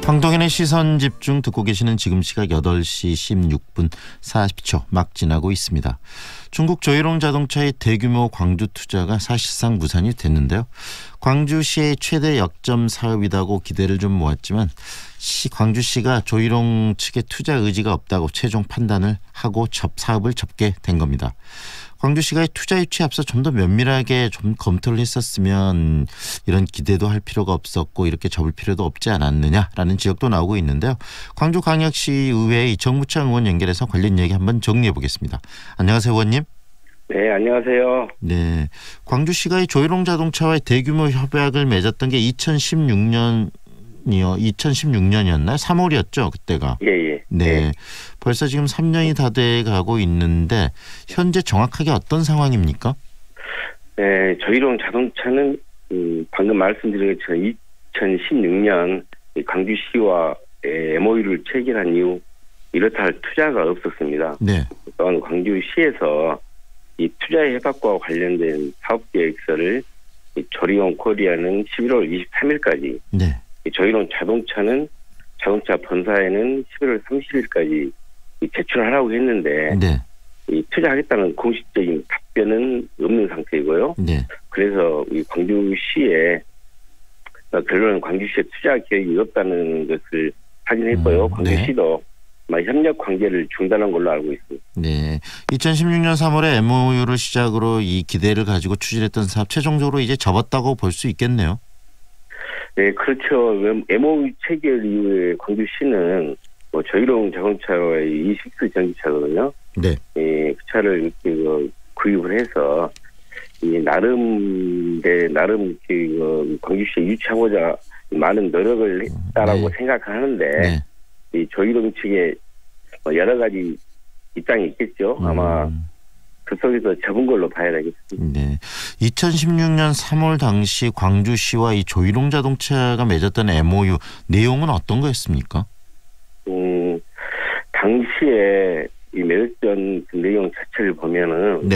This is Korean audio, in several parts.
황동현의 시선집중 듣고 계시는 지금 시각 8시 16분 40초 막 지나고 있습니다. 중국 조일홍 자동차의 대규모 광주 투자가 사실상 무산이 됐는데요. 광주시의 최대 역점 사업이라고 기대를 좀 모았지만 광주시가 조일홍 측의 투자 의지가 없다고 최종 판단을 하고 사업을 접게 된 겁니다. 광주시가 투자 유치에 앞서 좀 더 면밀하게 좀 검토를 했었으면 이런 기대도 할 필요가 없었고 이렇게 접을 필요도 없지 않았느냐라는 지적도 나오고 있는데요. 광주광역시 의회의 정무창 의원 연결해서 관련 얘기 한번 정리해 보겠습니다. 안녕하세요, 의원님. 네, 안녕하세요. 네, 광주시가 이 조일홍 자동차와의 대규모 협약을 맺었던 게 2016년이었나요? 3월이었죠, 그때가. 예. 네. 벌써 지금 3년이 다 돼 가고 있는데 현재 정확하게 어떤 상황입니까? 네, 조일홍 자동차는 방금 말씀드린 것처럼 2016년 광주시와 MOU를 체결한 이후 이렇다 할 투자가 없었습니다. 네. 또한 광주시에서 이 투자 협약과 관련된 사업 계획서를 조일홍 코리아는 11월 23일까지, 네. 조일홍 자동차는 자동차 본사에는 11월 30일까지 제출하라고 했는데 네. 이 투자하겠다는 공식적인 답변은 없는 상태이고요. 네. 그래서 이 광주시에 결론은 광주시에 투자 계획이 없다는 것을 확인했고요. 광주시도 협력 관계를 중단한 걸로 알고 있습니다. 네, 2016년 3월에 MOU를 시작으로 이 기대를 가지고 추진했던 사업 최종적으로 이제 접었다고 볼 수 있겠네요. 네, 그렇죠. MOU 체결 이후에 광주시는 조일홍 자동차와의 E6 전기차거든요. 네. 그 차를 구입을 해서 나름 광주시에 유치하고자 많은 노력을 했다라고 생각하는데 이 조일홍 측에 여러 가지 입장이 있겠죠. 아마 그 속에서 접은 걸로 봐야 되겠습니다. 네. 2016년 3월 당시 광주시와 이 조일홍 자동차가 맺었던 MOU 내용은 어떤 거였습니까? 당시에 이 맺었던 그 내용 자체를 보면은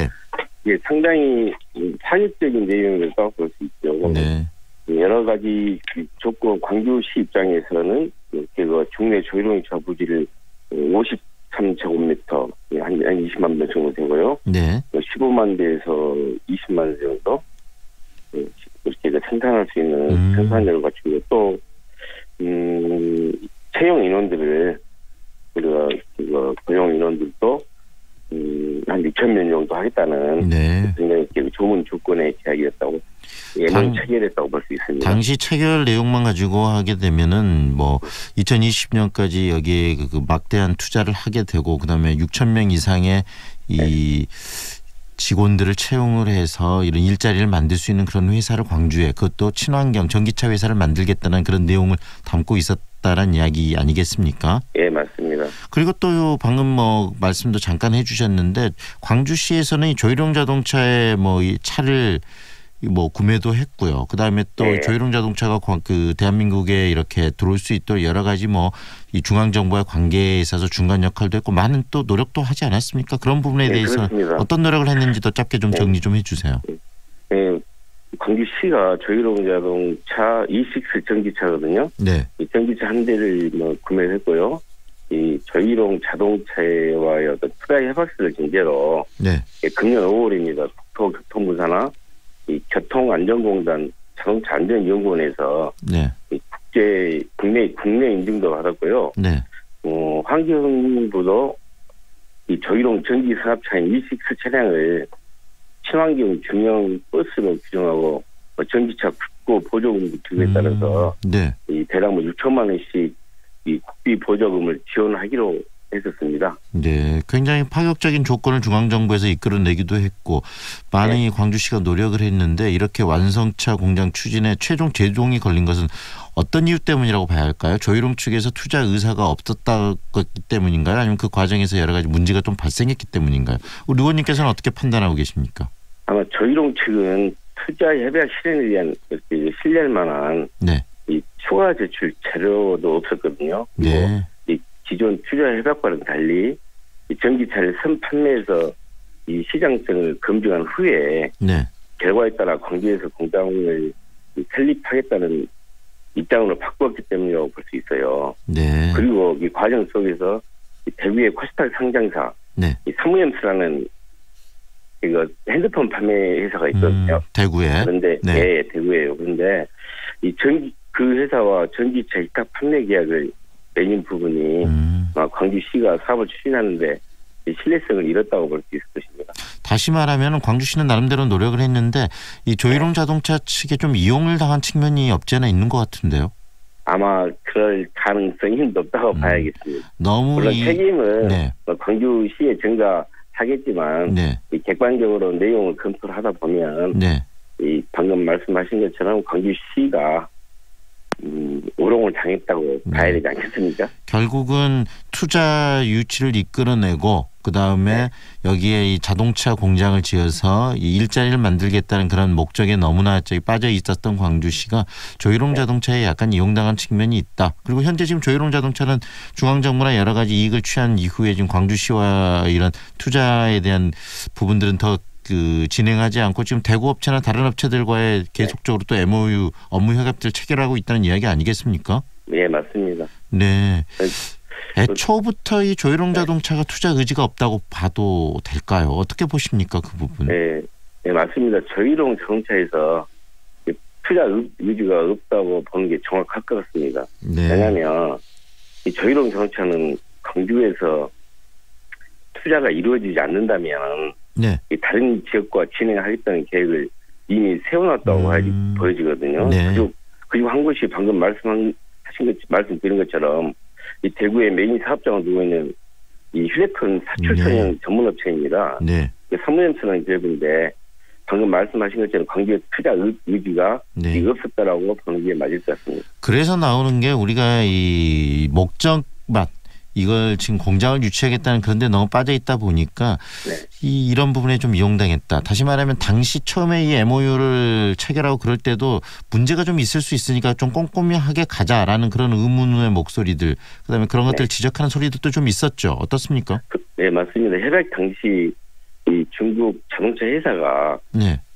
이게 상당히 파격적인 내용이라고 볼 수 있죠. 네. 여러 가지 조건 광주시 입장에서는 이렇게 국내 조일홍 차 부지를 53제곱미터 한 20만 대 정도 된 거요. 네. 15만 대에서 20만 대 정도 이렇게 생산할 수 있는 생산력을 갖추고 또 채용 인원들을 우리가 고용 인원들도 한 6천 명 정도 하겠다는 굉장히 좋은 조건의 계약이었다고 체결했다고 볼 수 있습니다. 당시 체결 내용만 가지고 하게 되면은 2020년까지 여기에 그 막대한 투자를 하게 되고 그다음에 6천 명 이상의 이 직원들을 채용을 해서 이런 일자리를 만들 수 있는 그런 회사를 광주에 그것도 친환경 전기차 회사를 만들겠다는 그런 내용을 담고 있었다는 이야기 아니겠습니까? 예, 맞습니다. 그리고 또 방금 말씀도 잠깐 해주셨는데 광주시에서는 이 조일홍 자동차의 이 차를 구매도 했고요. 그다음에 또 조일홍 자동차가 그 대한민국에 이렇게 들어올 수 있도록 여러 가지 이 중앙 정부와의 관계에 있어서 중간 역할도 했고 많은 또 노력도 하지 않았습니까? 그런 부분에 대해서 그렇습니다. 어떤 노력을 했는지 더 짧게 좀 정리 좀 해주세요. 네, 광주시가 조일홍 자동차 E6 전기차거든요. 네. 이 전기차 한 대를 구매를 했고요. 이 조일홍 자동차와의 어떤 투자 협약서를 전제로 금년 5월입니다. 국토교통부사나 이 교통안전공단 자동차 안전연구원에서 국내 인증도 받았고요. 환경부도 이 조일홍 전기 산업차인 E6 차량을 친환경 중형 버스로 규정하고 전기차 국고 보조금 기금에 따라서 이 대략 6천만 원씩 이 국비 보조금을 지원하기로 했었습니다. 네, 굉장히 파격적인 조건을 중앙정부에서 이끌어내기도 했고 많은 광주시가 노력을 했는데 이렇게 완성차 공장 추진에 최종 제동이 걸린 것은 어떤 이유 때문이라고 봐야 할까요? 조일홍 측에서 투자 의사가 없었기 때문인가요? 아니면 그 과정에서 여러 가지 문제가 좀 발생했기 때문인가요? 우리 의원님께서는 어떻게 판단하고 계십니까? 아마 조일홍 측은 투자 협약 실현에 대한 신뢰할 만한 이 추가 제출 자료도 없었거든요. 네. 기존 투자 협약과는 달리 이 전기차를 선판매해서 이 시장성을 검증한 후에 결과에 따라 광주에서 공장을 설립하겠다는 입장으로 바꾸었기 때문이라고 볼 수 있어요. 네. 그리고 이 과정 속에서 이 대구의 코스닥 상장사 네. 이 사무엠스라는 이거 핸드폰 판매 회사가 있거든요. 대구에. 그런데 네. 네, 대구에요. 그런데 그 회사와 전기차 위탁 판매 계약을 맺은 부분이 광주시가 사업을 추진하는데 신뢰성을 잃었다고 볼 수 있을 것입니다. 다시 말하면 광주시는 나름대로 노력을 했는데 이 조일용 자동차 측에 좀 이용을 당한 측면이 없지 않아 있는 것 같은데요. 아마 그럴 가능성이 높다고 봐야겠습니다. 너무 물론 책임은 네. 광주시에 전가하겠지만 네. 이 객관적으로 내용을 검토를 하다 보면 네. 이 방금 말씀하신 것처럼 광주시가 오롱을 당했다고 봐야 되지 않겠습니까? 결국은 투자 유치를 이끌어내고 그다음에 여기에 이 자동차 공장을 지어서 이 일자리를 만들겠다는 그런 목적에 너무나 저기 빠져 있었던 광주시가 조일용 자동차에 약간 이용당한 측면이 있다. 그리고 현재 지금 조일용 자동차는 중앙정부나 여러 가지 이익을 취한 이후에 지금 광주시와 이런 투자에 대한 부분들은 더 진행하지 않고 지금 대구 업체나 다른 업체들과의 계속적으로 또 MOU 업무 협약들 체결하고 있다는 이야기 아니겠습니까? 네, 맞습니다. 네. 애초부터 이 조일용 자동차가 투자 의지가 없다고 봐도 될까요? 어떻게 보십니까, 그 부분? 네, 맞습니다. 조일용 자동차에서 투자 의지가 없다고 보는 게 정확할 것 같습니다. 네. 왜냐하면 이 조일용 자동차는 광주에서 투자가 이루어지지 않는다면 네. 다른 지역과 진행하겠다는 계획을 이미 세워놨다고 보여지거든요. 네. 그리고 한 것이 방금 말씀드린 것처럼 이 대구의 메인 사업장을 두고 있는 이 휴대폰 사출 선형 전문업체입니다. 네. 사무엠스라는 기업인데 방금 말씀하신 것처럼 광주의 투자 의지가 없었다라고 보는 게 맞을 것 같습니다. 그래서 나오는 게 우리가 이 목적만 이걸 지금 공장을 유치하겠다는 그런 데 너무 빠져 있다 보니까 이런 부분에 좀 이용당했다. 다시 말하면 당시 처음에 이 MOU를 체결하고 그럴 때도 문제가 좀 있을 수 있으니까 좀 꼼꼼하게 가자라는 그런 의문의 목소리들 그다음에 그런 것들 지적하는 소리들도 좀 있었죠. 어떻습니까? 네, 맞습니다. 협약 당시 이 중국 자동차 회사가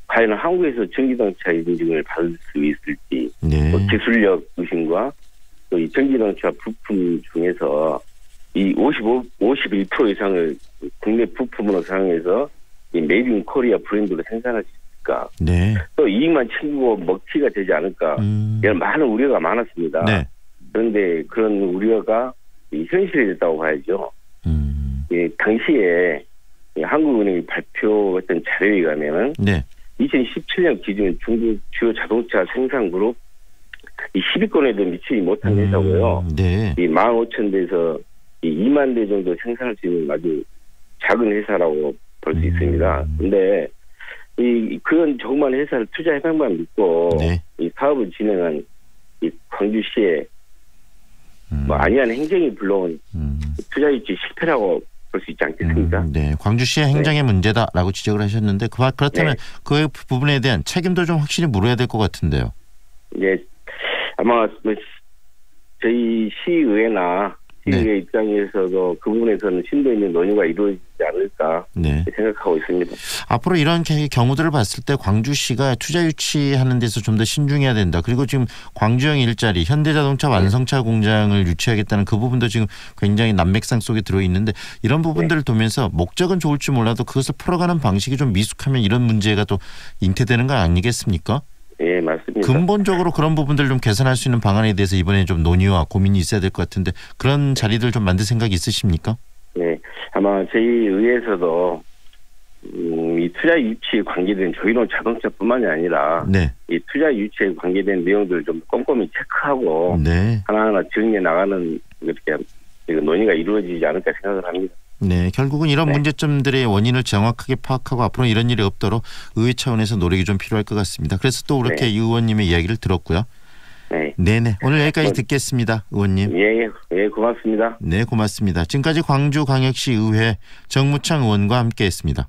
과연 한국에서 전기자동차 인증을 받을 수 있을지 또 기술력 의심과 또 이 전기자동차 부품 중에서 이 51% 이상을 국내 부품으로 사용해서 이 메이드 인 코리아 브랜드로 생산할 수 있을까? 또 이익만 챙기고 먹튀가 되지 않을까? 이런 많은 우려가 많았습니다. 그런데 그런 우려가 현실이 됐다고 봐야죠. 당시에 한국은행이 발표했던 자료에 의하면은 2017년 기준 중국 주요 자동차 생산 그룹 이 10위권에도 미치지 못한 회사고요. 이 15,000대에서 이 2만 대 정도 생산할 수 있는 아주 작은 회사라고 볼 수 있습니다. 근데 그런 조그만 회사를 투자 협약만 믿고 이 사업을 진행한 이 광주시의 안이한 행정이 불러온 투자 유치 실패라고 볼 수 있지 않겠습니까? 네, 광주시의 행정의 문제다라고 지적을 하셨는데 그렇다면 그 부분에 대한 책임도 좀 확실히 물어야 될 것 같은데요. 네, 아마 저희 시의회나 시의회 입장에서도 그 부분에서는 심도 있는 논의가 이루어지지 않을까 생각하고 있습니다. 앞으로 이런 경우들을 봤을 때 광주시가 투자 유치하는 데서 좀 더 신중해야 된다. 그리고 지금 광주형 일자리, 현대자동차 완성차 공장을 유치하겠다는 그 부분도 지금 굉장히 난맥상 속에 들어있는데 이런 부분들을 두면서 목적은 좋을지 몰라도 그것을 풀어가는 방식이 좀 미숙하면 이런 문제가 또 잉태되는 거 아니겠습니까? 예, 맞습니다. 근본적으로 그런 부분들을 좀 개선할 수 있는 방안에 대해서 이번에 좀 논의와 고민이 있어야 될 것 같은데 그런 자리들 좀 만들 생각이 있으십니까? 네, 아마 저희 의회에서도 이 투자 유치에 관계된 조일용 자동차뿐만이 아니라 이 투자 유치에 관계된 내용들을 좀 꼼꼼히 체크하고 하나하나 정리해 나가는 이렇게 논의가 이루어지지 않을까 생각을 합니다. 네, 결국은 이런 문제점들의 원인을 정확하게 파악하고 앞으로 이런 일이 없도록 의회 차원에서 노력이 좀 필요할 것 같습니다. 그래서 또 그렇게 이 의원님의 이야기를 들었고요. 네네. 오늘 여기까지 듣겠습니다, 의원님. 예, 고맙습니다. 네, 고맙습니다. 지금까지 광주광역시 의회 정무창 의원과 함께했습니다.